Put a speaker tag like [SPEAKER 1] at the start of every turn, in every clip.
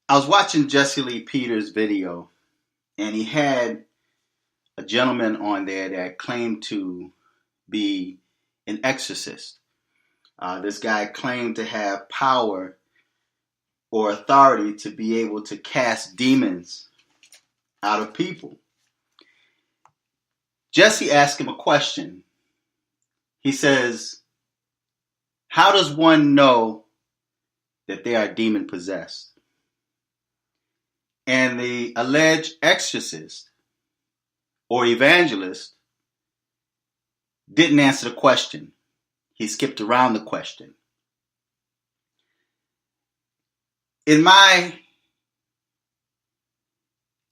[SPEAKER 1] I was watching Jesse Lee Peters' video, and he had a gentleman on there that claimed to be an exorcist. This guy claimed to have power or authority to be able to cast demons out of people. Jesse asked him a question. He says, how does one know that they are demon possessed? And the alleged exorcist or evangelist didn't answer the question. He skipped around the question. In my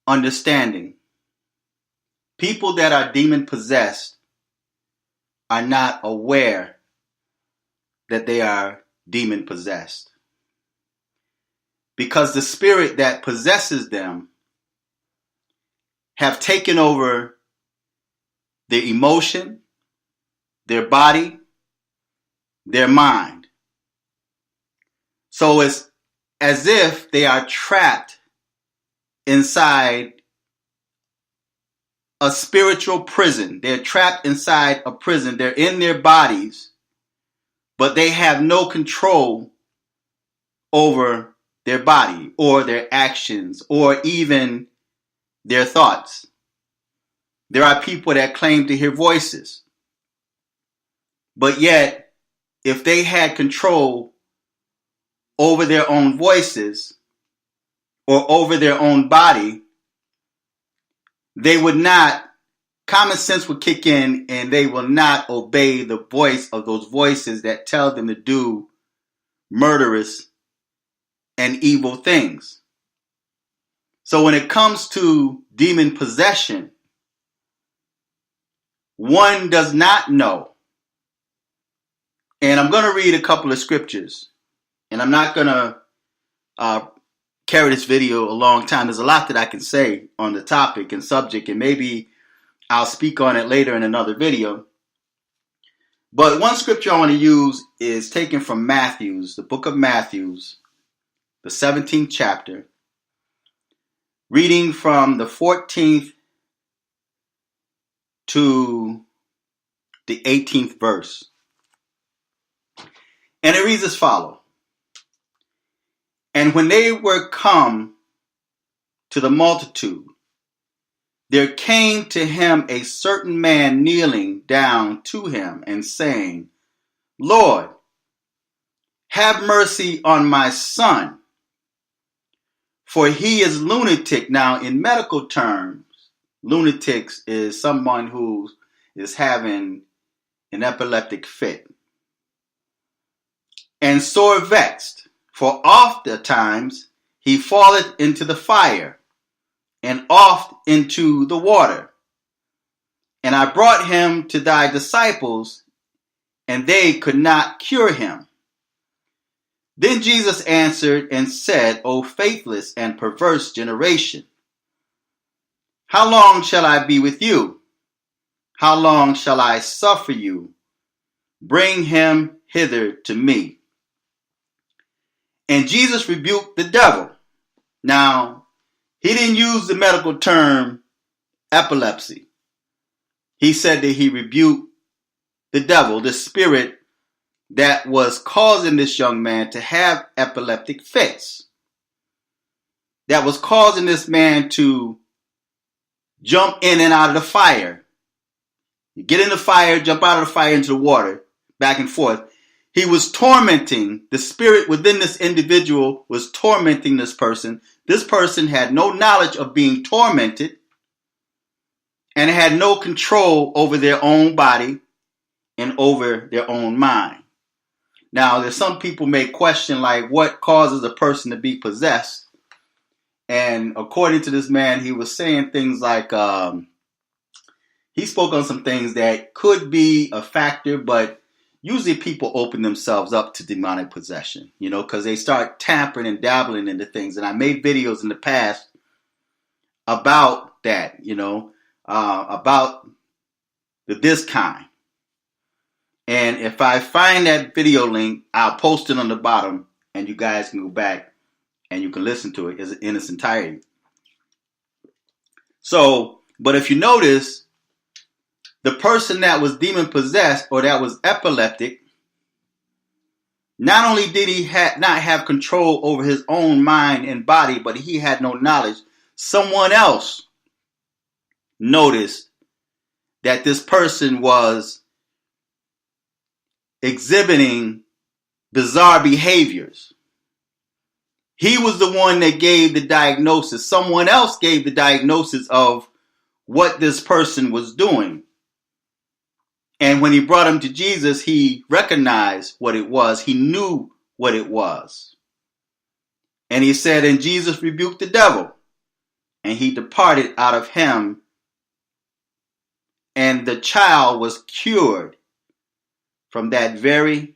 [SPEAKER 1] understanding, people that are demon possessed are not aware that they are demon possessed, because the spirit that possesses them have taken over their emotion, their body, their mind. So it's as if they are trapped inside a spiritual prison. They're trapped inside a prison. They're in their bodies, but they have no control over their body or their actions or even their thoughts. There are people that claim to hear voices, but yet if they had control over their own voices or over their own body, they would not, common sense would kick in and they will not obey the voice of those voices that tell them to do murderous and evil things. So when it comes to demon possession, one does not know. And I'm going to read a couple of scriptures. And I'm not going to carry this video a long time. There's a lot that I can say on the topic and subject, and maybe I'll speak on it later in another video. But one scripture I want to use is taken from Matthew, the book of Matthew, the 17th chapter, reading from the 14th to the 18th verse. And it reads as follows. And when they were come to the multitude, there came to him a certain man kneeling down to him and saying, Lord, have mercy on my son, for he is lunatic. Now, in medical terms, lunatics is someone who is having an epileptic fit. And sore vexed, for oftentimes he falleth into the fire, and oft into the water. And I brought him to thy disciples, and they could not cure him. Then Jesus answered and said, O faithless and perverse generation, how long shall I be with you? How long shall I suffer you? Bring him hither to me. And Jesus rebuked the devil. Now, he didn't use the medical term epilepsy. He said that he rebuked the devil, the spirit that was causing this young man to have epileptic fits, that was causing this man to jump in and out of the fire. You get in the fire, jump out of the fire into the water, back and forth. He was tormenting, the spirit within this individual was tormenting this person. This person had no knowledge of being tormented and had no control over their own body and over their own mind. Now, there's some people may question, like, what causes a person to be possessed? And according to this man, he was saying things like, he spoke on some things that could be a factor, but usually people open themselves up to demonic possession, because they start tampering and dabbling into things. And I made videos in the past about that, about this kind. And if I find that video link, I'll post it on the bottom and you guys can go back and you can listen to it in its entirety. So, but if you notice, the person that was demon possessed or that was epileptic, not only did he not have control over his own mind and body, but he had no knowledge. Someone else noticed that this person was exhibiting bizarre behaviors. He was the one that gave the diagnosis. Someone else gave the diagnosis of what this person was doing. And when he brought him to Jesus, he recognized what it was. He knew what it was. And he said, and Jesus rebuked the devil, and he departed out of him, and the child was cured from that very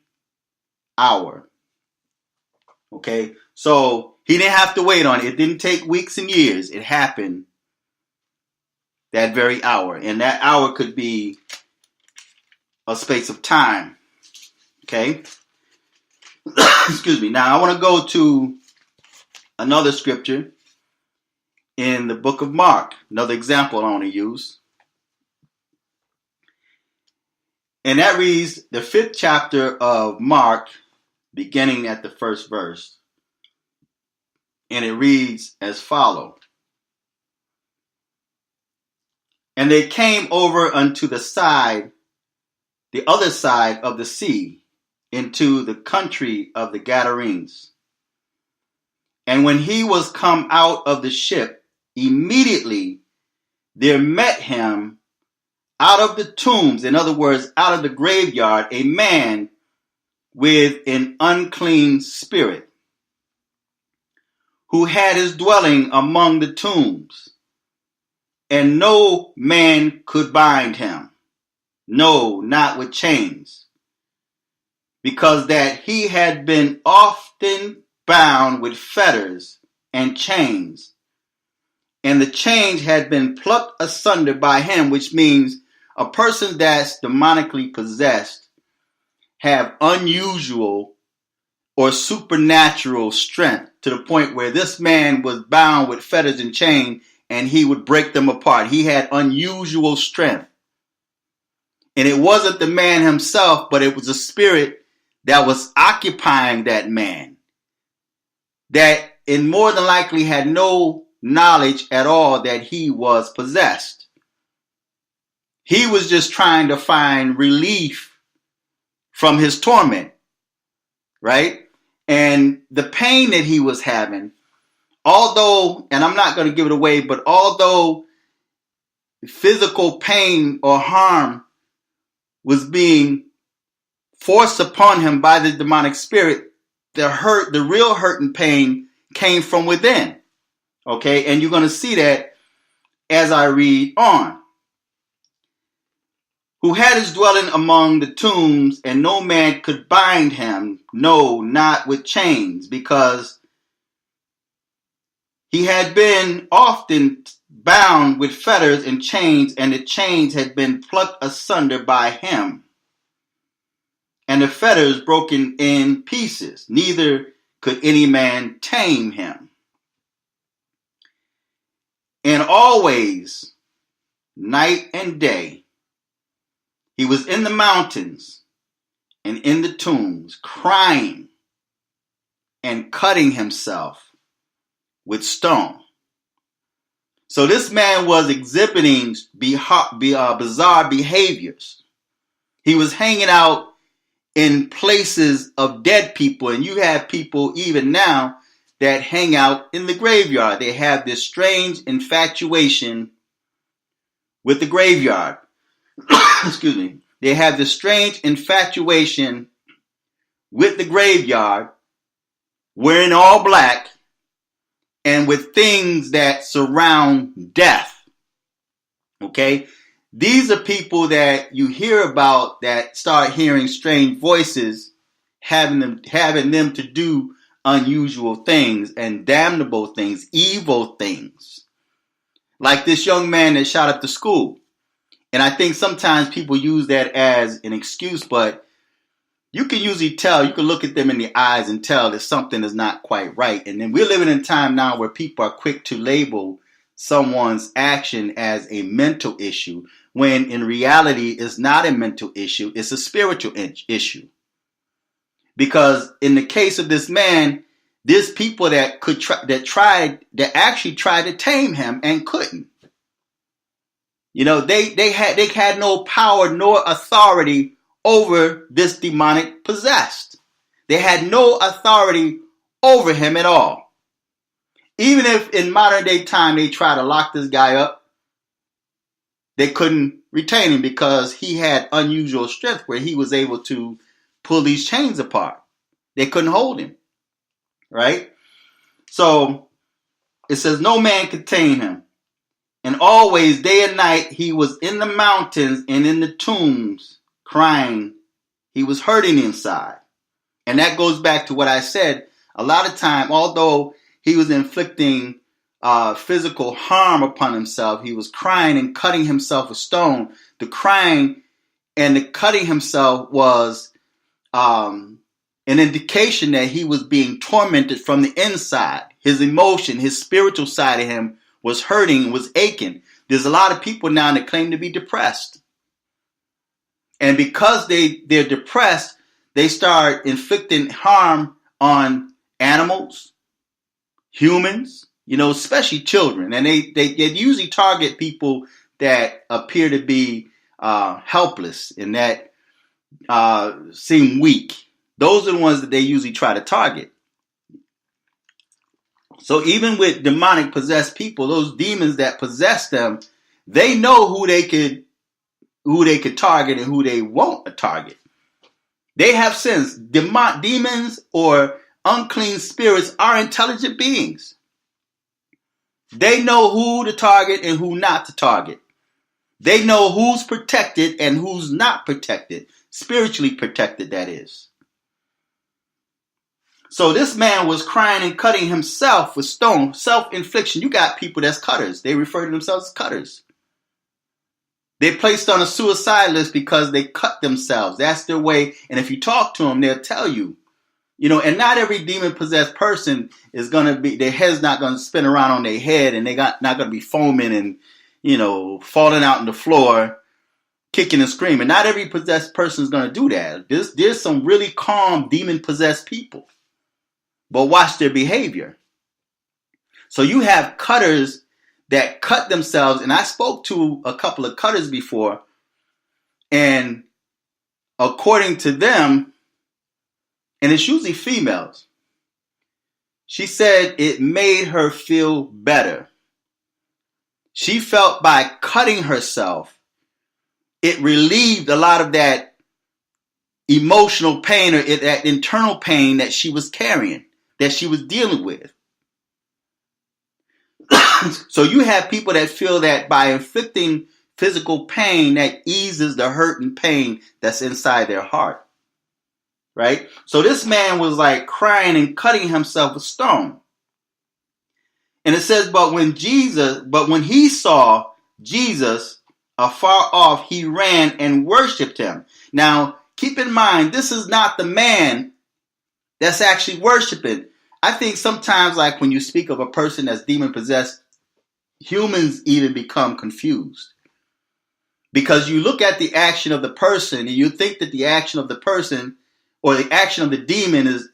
[SPEAKER 1] hour. Okay, so he didn't have to wait on it. It didn't take weeks and years. It happened that very hour. And that hour could be a space of time. Okay? Excuse me. Now I want to go to another scripture in the book of Mark. Another example I want to use. And that reads the 5th chapter of Mark, beginning at the 1st verse. And it reads as follows. And they came over unto the other side of the sea, into the country of the Gadarenes. And when he was come out of the ship, immediately there met him out of the tombs, in other words, out of the graveyard, a man with an unclean spirit, who had his dwelling among the tombs, and no man could bind him, no, not with chains, because that he had been often bound with fetters and chains, and the chains had been plucked asunder by him, which means a person that's demonically possessed have unusual or supernatural strength to the point where this man was bound with fetters and chains and he would break them apart. He had unusual strength. And it wasn't the man himself, but it was a spirit that was occupying that man, that in more than likely had no knowledge at all that he was possessed. He was just trying to find relief from his torment, right? And the pain that he was having, although, and I'm not going to give it away, but although physical pain or harm was being forced upon him by the demonic spirit, the real hurt and pain came from within. Okay, and you're going to see that as I read on. Who had his dwelling among the tombs, and no man could bind him, no, not with chains, because he had been often bound with fetters and chains, and the chains had been plucked asunder by him, and the fetters broken in pieces. Neither could any man tame him. And always, night and day, he was in the mountains and in the tombs, crying and cutting himself with stone. So this man was exhibiting bizarre behaviors. He was hanging out in places of dead people, and you have people even now that hang out in the graveyard. They have this strange infatuation with the graveyard. Excuse me. They have this strange infatuation with the graveyard, wearing all black, and with things that surround death. Okay? These are people that you hear about that start hearing strange voices, having them to do unusual things and damnable things, evil things. Like this young man that shot up the school. And I think sometimes people use that as an excuse, but you can usually tell, you can look at them in the eyes and tell that something is not quite right. And then we're living in a time now where people are quick to label someone's action as a mental issue, when in reality it's not a mental issue, it's a spiritual issue. Because in the case of this man, there's people that actually tried to tame him and couldn't. You know, they had no power nor authority over this demonic possessed. They had no authority over him at all. Even if in modern day time they try to lock this guy up, they couldn't retain him because he had unusual strength where he was able to pull these chains apart. They couldn't hold him, right? So it says no man could tame him. And always, day and night, he was in the mountains and in the tombs, crying. He was hurting inside. And that goes back to what I said. A lot of time, although he was inflicting physical harm upon himself, he was crying and cutting himself with stone. The crying and the cutting himself was an indication that he was being tormented from the inside. His emotion, his spiritual side of him was hurting, was aching. There's a lot of people now that claim to be depressed. And because they're depressed, they start inflicting harm on animals, humans, you know, especially children. And they usually target people that appear to be helpless and that seem weak. Those are the ones that they usually try to target. So even with demonic possessed people, those demons that possess them, they know who they could target and who they won't target. They have sense. Demons or unclean spirits are intelligent beings. They know who to target and who not to target. They know who's protected and who's not protected. Spiritually protected, that is. So this man was crying and cutting himself with stone, self-infliction. You got people that's cutters. They refer to themselves as cutters. They're placed on a suicide list because they cut themselves. That's their way. And if you talk to them, they'll tell you, you know, and not every demon-possessed person is going to be, their head's not going to spin around on their head and not going to be foaming and, you know, falling out on the floor, kicking and screaming. Not every possessed person is going to do that. There's some really calm demon-possessed people. But watch their behavior. So you have cutters that cut themselves. And I spoke to a couple of cutters before. And according to them, and it's usually females, she said it made her feel better. She felt by cutting herself, it relieved a lot of that emotional pain or that internal pain that she was carrying, that she was dealing with. So you have people that feel that by inflicting physical pain, that eases the hurt and pain that's inside their heart. Right? So this man was like crying and cutting himself with stone. And it says, but when he saw Jesus afar off, he ran and worshiped him. Now, keep in mind, this is not the man that's actually worshiping. I think sometimes, like when you speak of a person that's demon possessed, humans even become confused. Because you look at the action of the person and you think that the action of the person or the action of the demon is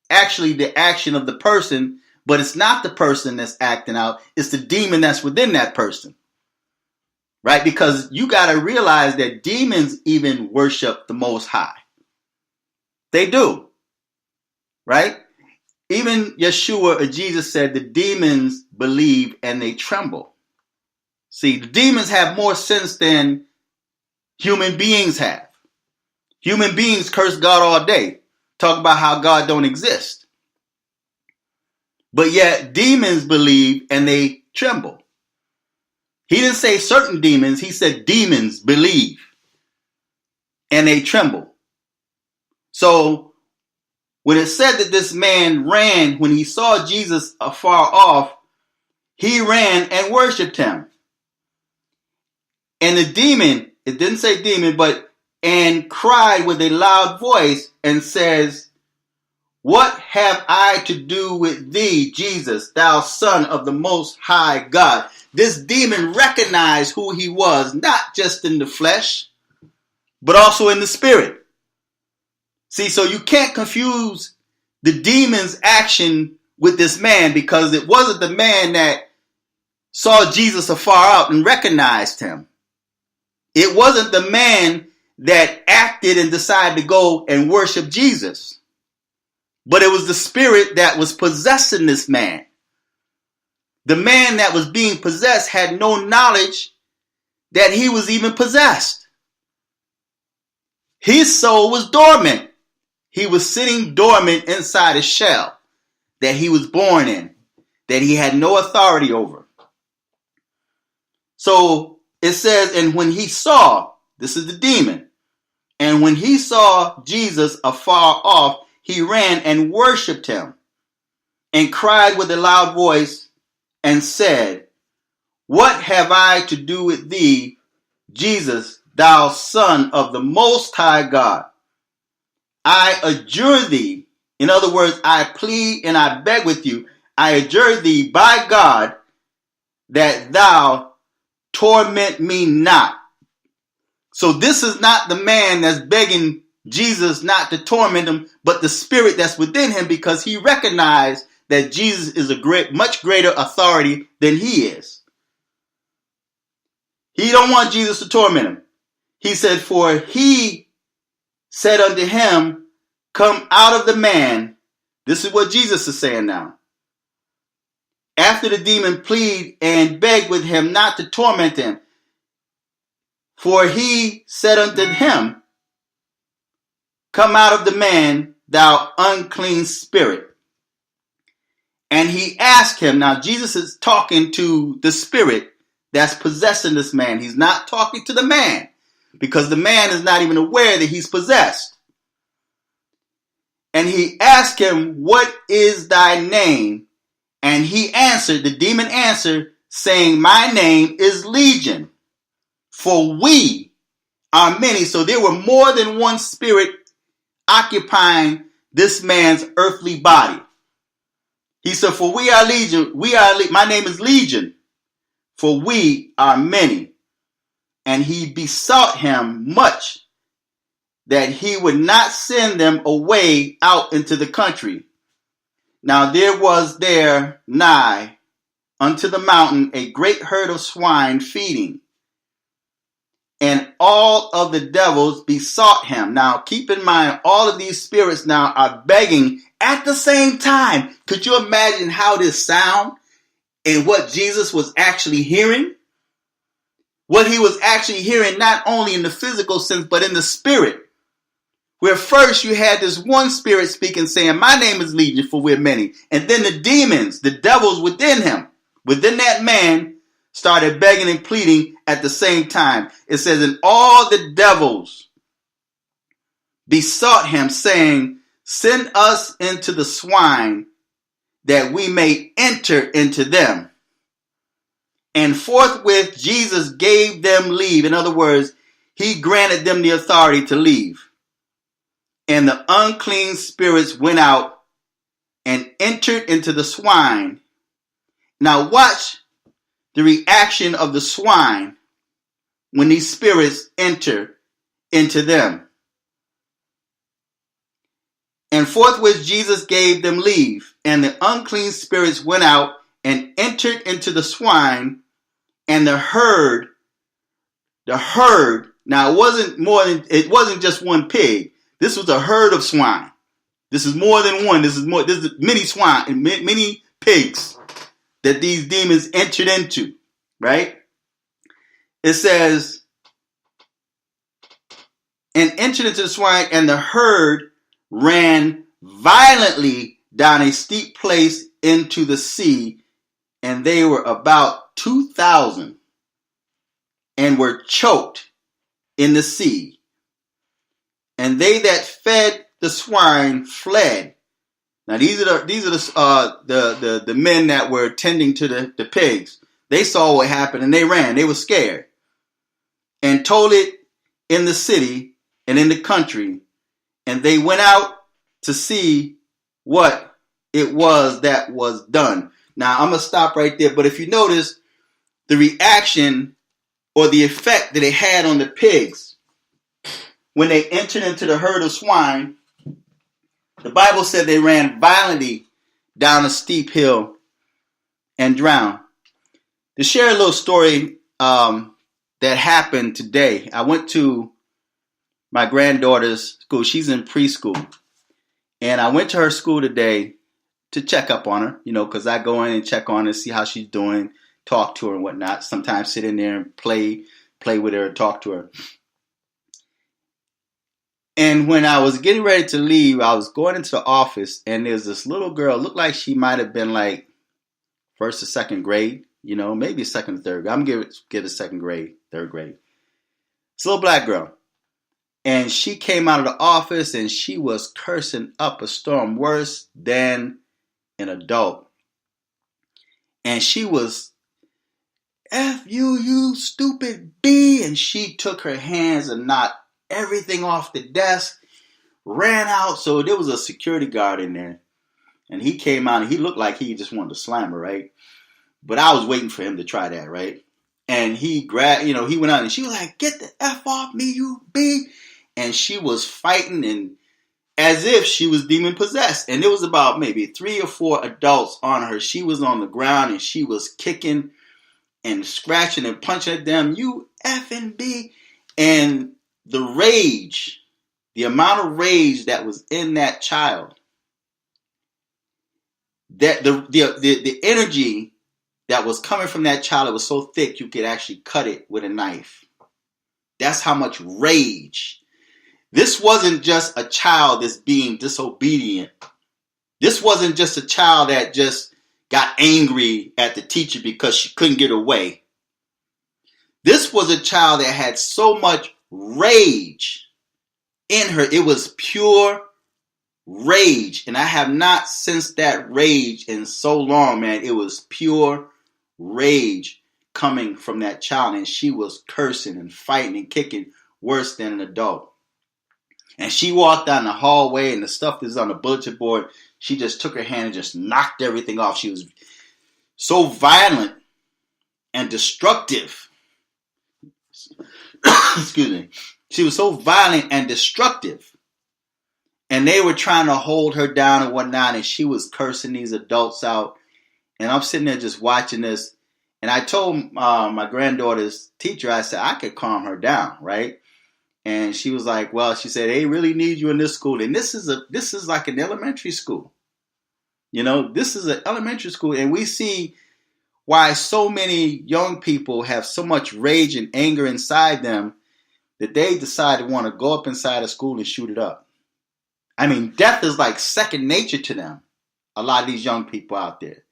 [SPEAKER 1] actually the action of the person, but it's not the person that's acting out. It's the demon that's within that person. Right? Because you got to realize that demons even worship the Most High. They do. Right? Even Yeshua or Jesus said the demons believe and they tremble. See, the demons have more sense than human beings have. Human beings curse God all day. Talk about how God don't exist. But yet demons believe and they tremble. He didn't say certain demons. He said demons believe and they tremble. So when it said that this man ran, when he saw Jesus afar off, he ran and worshiped him. And the demon, it didn't say demon, but and cried with a loud voice and says, "What have I to do with thee, Jesus, thou Son of the Most High God?" This demon recognized who he was, not just in the flesh, but also in the spirit. See, so you can't confuse the demon's action with this man, because it wasn't the man that saw Jesus afar out and recognized him. It wasn't the man that acted and decided to go and worship Jesus. But it was the spirit that was possessing this man. The man that was being possessed had no knowledge that he was even possessed. His soul was dormant. He was sitting dormant inside a shell that he was born in, that he had no authority over. So it says, and when he saw, this is the demon, and when he saw Jesus afar off, he ran and worshipped him and cried with a loud voice and said, "What have I to do with thee, Jesus, thou Son of the Most High God? I adjure thee," in other words, I plead and I beg with you, I adjure thee by God that thou torment me not. So this is not the man that's begging Jesus not to torment him, but the spirit that's within him, because he recognized that Jesus is a much greater authority than he is. He don't want Jesus to torment him. He said, "For he said unto him, come out of the man." This is what Jesus is saying now. After the demon pleaded and begged with him not to torment him, for he said unto him, "Come out of the man, thou unclean spirit." And he asked him, now Jesus is talking to the spirit that's possessing this man. He's not talking to the man, because the man is not even aware that he's possessed. And he asked him, "What is thy name?" And he answered, the demon answered, saying, "My name is Legion, for we are many." So there were more than one spirit occupying this man's earthly body. He said, "For we are legion, my name is Legion, for we are many." And he besought him much that he would not send them away out into the country. Now there was there nigh unto the mountain a great herd of swine feeding, and all of the devils besought him. Now keep in mind, all of these spirits now are begging at the same time. Could you imagine how this sound and what Jesus was actually hearing? What he was actually hearing, not only in the physical sense, but in the spirit. Where first you had this one spirit speaking, saying, "My name is Legion, for we're many." And then the demons, the devils within him, within that man, started begging and pleading at the same time. It says, and all the devils besought him, saying, "Send us into the swine, that we may enter into them." And forthwith Jesus gave them leave. In other words, he granted them the authority to leave. And the unclean spirits went out and entered into the swine. Now watch the reaction of the swine when these spirits enter into them. And forthwith Jesus gave them leave, and the unclean spirits went out and entered into the swine, and the herd, now it wasn't just one pig. This was a herd of swine. This is more than one. This is many swine and many pigs that these demons entered into, right? It says, and entered into the swine, and the herd ran violently down a steep place into the sea, and they were about 2,000 and were choked in the sea. And they that fed the swine fled. Now these are the men that were tending to the pigs. They saw what happened and they ran. They were scared, and told it in the city and in the country, and they went out to see what it was that was done. Now, I'm going to stop right there, but if you notice the reaction or the effect that it had on the pigs when they entered into the herd of swine, the Bible said they ran violently down a steep hill and drowned. To share a little story that happened today, I went to my granddaughter's school. She's in preschool. And I went to her school today to check up on her, because I go in and check on her, see how she's doing, talk to her and whatnot. Sometimes sit in there and play with her, talk to her. And when I was getting ready to leave, I was going into the office, and there's this little girl, looked like she might have been like first or second grade, maybe second or third grade. I'm going to give it second grade, third grade. It's a little black girl. And she came out of the office and she was cursing up a storm worse than an adult. And she was, F you, you stupid B. And she took her hands and knocked everything off the desk, ran out. So there was a security guard in there. And he came out and he looked like he just wanted to slam her, right? But I was waiting for him to try that, right? And he grabbed, he went out and she was like, get the F off me, you B. And she was fighting and as if she was demon possessed. And there was about maybe 3 or 4 adults on her. She was on the ground and she was kicking and scratching and punching at them. You effing B. And the rage, the amount of rage that was in that child, that the energy that was coming from that child, it was so thick you could actually cut it with a knife. That's how much rage. This wasn't just a child that's being disobedient. This wasn't just a child that just got angry at the teacher because she couldn't get away. This was a child that had so much rage in her. It was pure rage. And I have not sensed that rage in so long, man. It was pure rage coming from that child. And she was cursing and fighting and kicking worse than an adult. And she walked down the hallway and the stuff that's on the bulletin board, she just took her hand and just knocked everything off. She was so violent and destructive. Excuse me. She was so violent and destructive. And they were trying to hold her down and whatnot. And she was cursing these adults out. And I'm sitting there just watching this. And I told my granddaughter's teacher, I said, I could calm her down, right? And she was like, well, she said, they really need you in this school. And this is like an elementary school. This is an elementary school. And we see why so many young people have so much rage and anger inside them that they decide to want to go up inside a school and shoot it up. I mean, death is like second nature to them. A lot of these young people out there.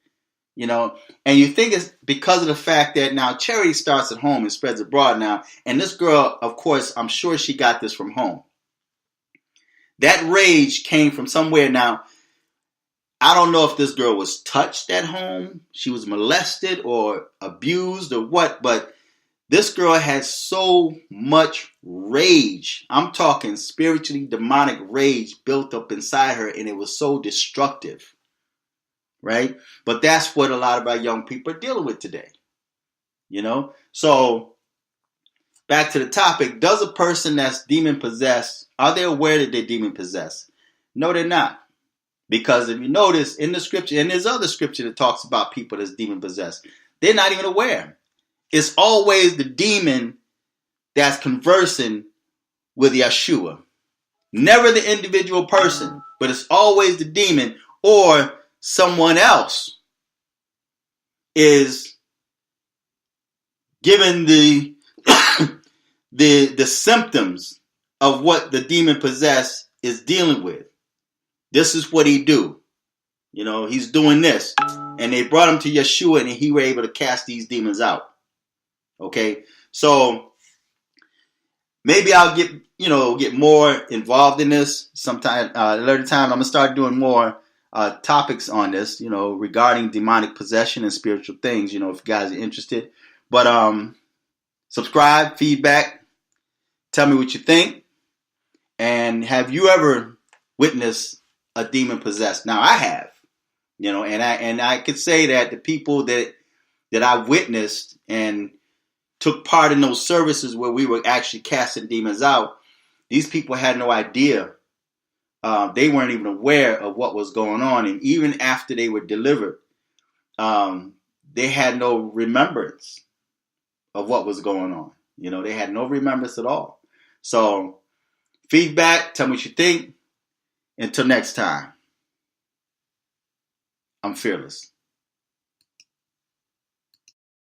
[SPEAKER 1] And you think it's because of the fact that now charity starts at home and spreads abroad now. And this girl, of course, I'm sure she got this from home. That rage came from somewhere. Now, I don't know if this girl was touched at home, she was molested or abused or what, but this girl had so much rage. I'm talking spiritually demonic rage built up inside her, and it was so destructive. Right? But that's what a lot of our young people are dealing with today. So back to the topic, does a person that's demon possessed, are they aware that they're demon possessed? No, they're not. Because if you notice in the scripture, and there's other scripture that talks about people that's demon possessed, they're not even aware. It's always the demon that's conversing with Yeshua. Never the individual person, but it's always the demon or someone else is given the the symptoms of what the demon possessed is dealing with. This is what he do. He's doing this. And they brought him to Yeshua and he were able to cast these demons out. Okay? So maybe I'll get more involved in this sometime. Later time, I'm going to start doing more topics on this, regarding demonic possession and spiritual things, if you guys are interested. But subscribe, feedback, tell me what you think. And have you ever witnessed a demon possessed? Now I have, and I could say that the people that I witnessed and took part in those services where we were actually casting demons out, these people had no idea. They weren't even aware of what was going on. And even after they were delivered, they had no remembrance of what was going on. They had no remembrance at all. So, feedback, tell me what you think. Until next time, I'm fearless.